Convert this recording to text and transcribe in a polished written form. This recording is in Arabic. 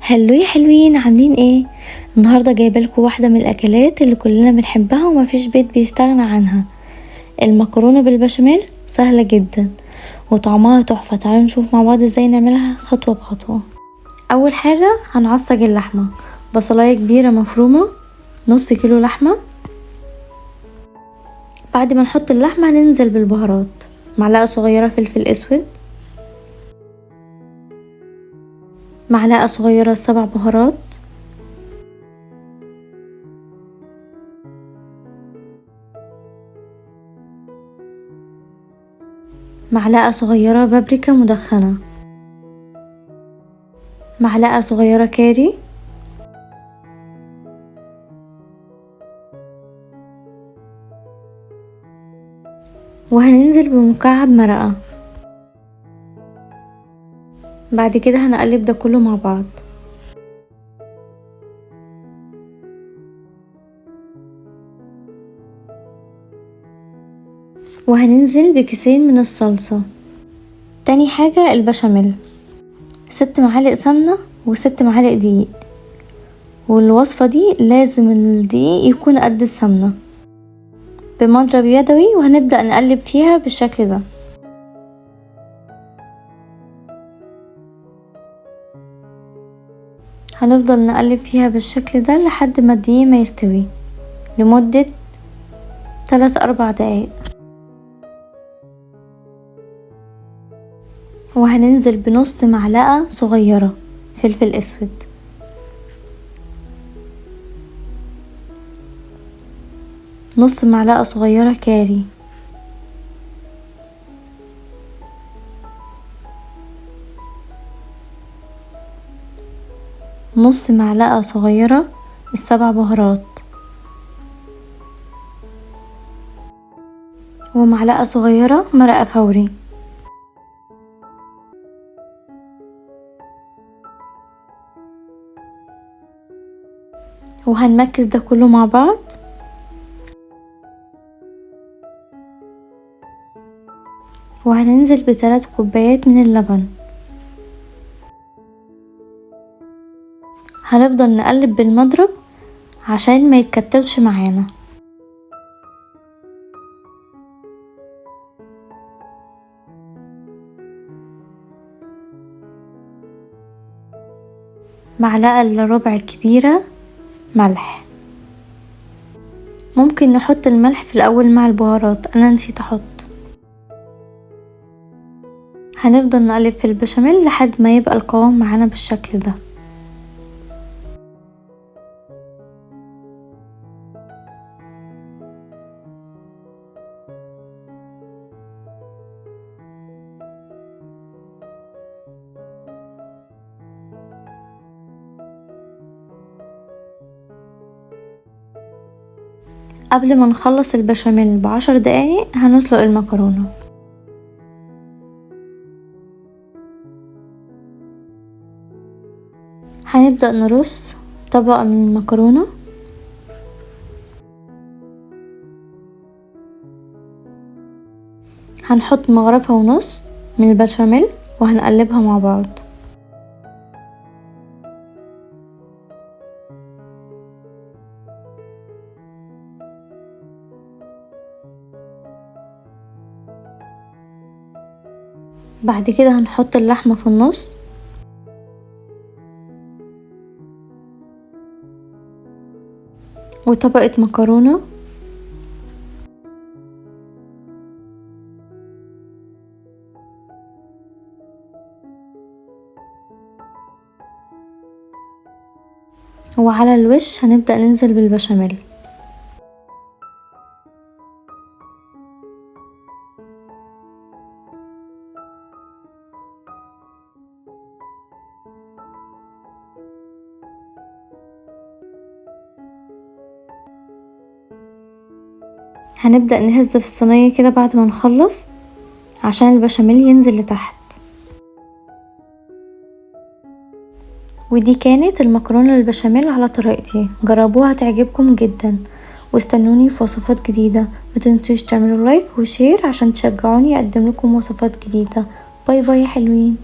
هلو يا حلوين، عاملين ايه؟ النهارده جايبه لكم واحده من الاكلات اللي كلنا بنحبها ومفيش بيت بيستغنى عنها. المكرونه بالبشاميل سهله جدا وطعمها تحفه. تعالوا نشوف مع بعض ازاي نعملها خطوه بخطوه. اول حاجه هنعصج اللحمه. بصلايه كبيره مفرومه، نص كيلو لحمه. بعد ما نحط اللحمه هننزل بالبهارات: معلقه صغيره فلفل اسود، معلقه صغيره 7 بهارات، معلقه صغيره بابريكا مدخنه، معلقه صغيره كاري، وهننزل بمكعب مرقه. بعد كده هنقلب ده كله مع بعض. وهننزل بكيسين من الصلصة. تاني حاجة البشاميل: 6 معالق سمنة و6 معالق دقيق، والوصفة دي لازم الدقيق يكون قد السمنة. بمضرب يدوي وهنبدأ نقلب فيها بالشكل ده. هنفضل نقلب فيها بالشكل ده لحد ما الدقيق ما يستوي لمدة 3-4 دقايق. وهننزل بنص معلقة صغيرة فلفل اسود، نص معلقة صغيرة كاري، نص معلقة صغيرة 7 بهارات، ومعلقة صغيرة مرقة فوري. وهنمكس ده كله مع بعض. وهننزل ب3 كوبايات من اللبن. هنفضل نقلب بالمضرب عشان ما يتكتلش معانا. معلقة الا ربع كبيرة ملح. ممكن نحط الملح في الاول مع البهارات، انا نسيت احط. هنفضل نقلب في البشاميل لحد ما يبقى القوام معانا بالشكل ده. قبل ما نخلص البشاميل ب10 دقايق هنسلق المكرونة. هنبدأ نرص طبقة من المكرونة، هنحط مغرفة ونص من البشاميل وهنقلبها مع بعض. بعد كده هنحط اللحمة في النص، وطبقة مكرونة، وعلى الوش هنبدأ ننزل بالبشاميل. هنبدأ نهز في الصينية كده بعد ما نخلص عشان البشاميل ينزل لتحت. ودي كانت المكرونة البشاميل على طريقتي، جربوها تعجبكم جدا. واستنوني في وصفات جديدة. متنسوش تعملوا لايك وشير عشان تشجعوني اقدم لكم وصفات جديدة. باي باي يا حلوين.